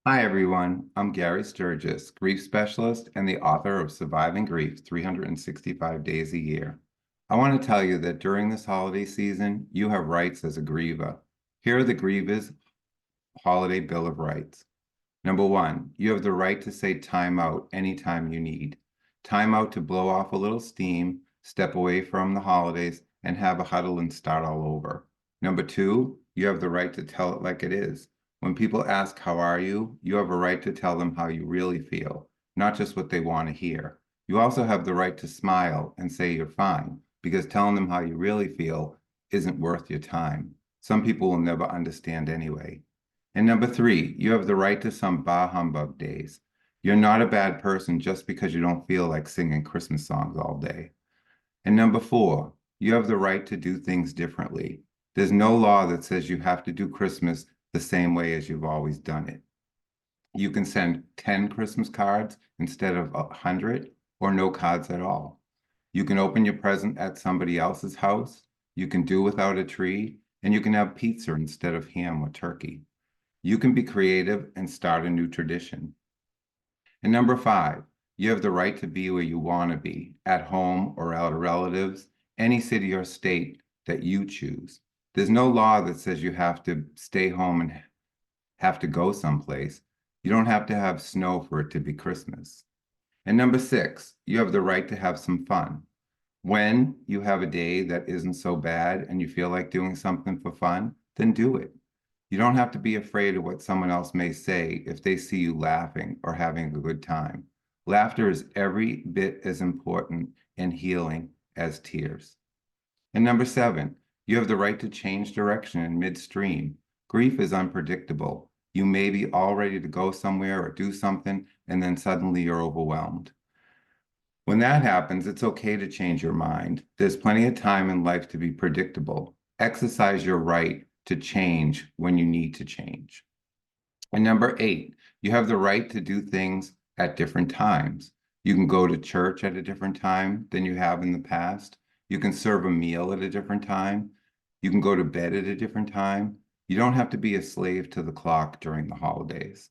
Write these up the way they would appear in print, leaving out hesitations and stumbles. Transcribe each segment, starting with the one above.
Hi, everyone. I'm Gary Sturgis, grief specialist and the author of Surviving Grief 365 Days a Year. I want to tell you that during this holiday season, you have rights as a griever. Here are the Griever's Holiday Bill of Rights. Number one, you have the right to say time out anytime you need. Time out to blow off a little steam, step away from the holidays, and have a huddle and start all over. Number two, you have the right to tell it like it is. When people ask, how are you? You have a right to tell them how you really feel, not just what they want to hear. You also have the right to smile and say you're fine, because telling them how you really feel isn't worth your time. Some people will never understand anyway. And number three, you have the right to some bah humbug days. You're not a bad person just because you don't feel like singing Christmas songs all day. And number four, you have the right to do things differently. There's no law that says you have to do Christmas the same way as you've always done it. You can send 10 Christmas cards instead of 100 or no cards at all. You can open your present at somebody else's house. You can do without a tree, and you can have pizza instead of ham or turkey. You can be creative and start a new tradition. And number five, you have the right to be where you want to be, at home or out of relatives, any city or state that you choose. There's no law that says you have to stay home and have to go someplace. You don't have to have snow for it to be Christmas. And number six, you have the right to have some fun. When you have a day that isn't so bad and you feel like doing something for fun, then do it. You don't have to be afraid of what someone else may say if they see you laughing or having a good time. Laughter is every bit as important and healing as tears. And number seven, you have the right to change direction in midstream. Grief is unpredictable. You may be all ready to go somewhere or do something, and then suddenly you're overwhelmed. When that happens, it's okay to change your mind. There's plenty of time in life to be predictable. Exercise your right to change when you need to change. And number eight, you have the right to do things at different times. You can go to church at a different time than you have in the past. You can serve a meal at a different time. You can go to bed at a different time. You don't have to be a slave to the clock during the holidays.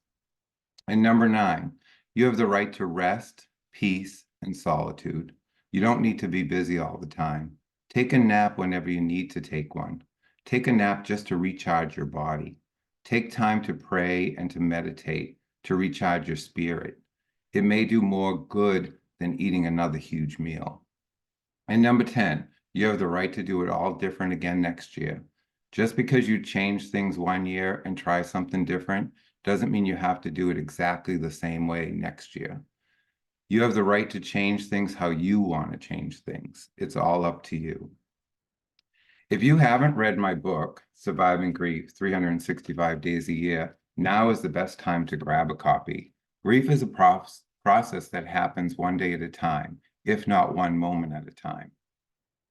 And number nine, you have the right to rest, peace, and solitude. You don't need to be busy all the time. Take a nap whenever you need to take one. Take a nap just to recharge your body. Take time to pray and to meditate to recharge your spirit. It may do more good than eating another huge meal. And number 10, you have the right to do it all different again next year. Just because you change things one year and try something different doesn't mean you have to do it exactly the same way next year. You have the right to change things how you want to change things. It's all up to you. If you haven't read my book, Surviving Grief 365 Days a Year, now is the best time to grab a copy. Grief is a process that happens one day at a time, if not one moment at a time.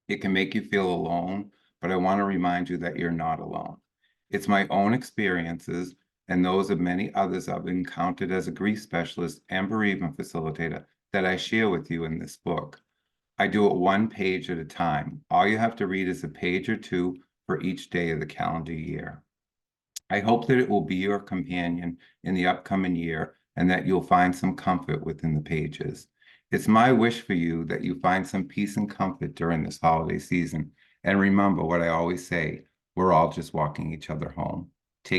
It can make you feel alone, but I want to remind you that you're not alone. It's my own experiences and those of many others I've encountered as a grief specialist and bereavement facilitator that I share with you in this book. I do it one page at a time. All you have to read is a page or two for each day of the calendar year. I hope that it will be your companion in the upcoming year and that you'll find some comfort within the pages. It's my wish for you that you find some peace and comfort during this holiday season. And remember what I always say, we're all just walking each other home.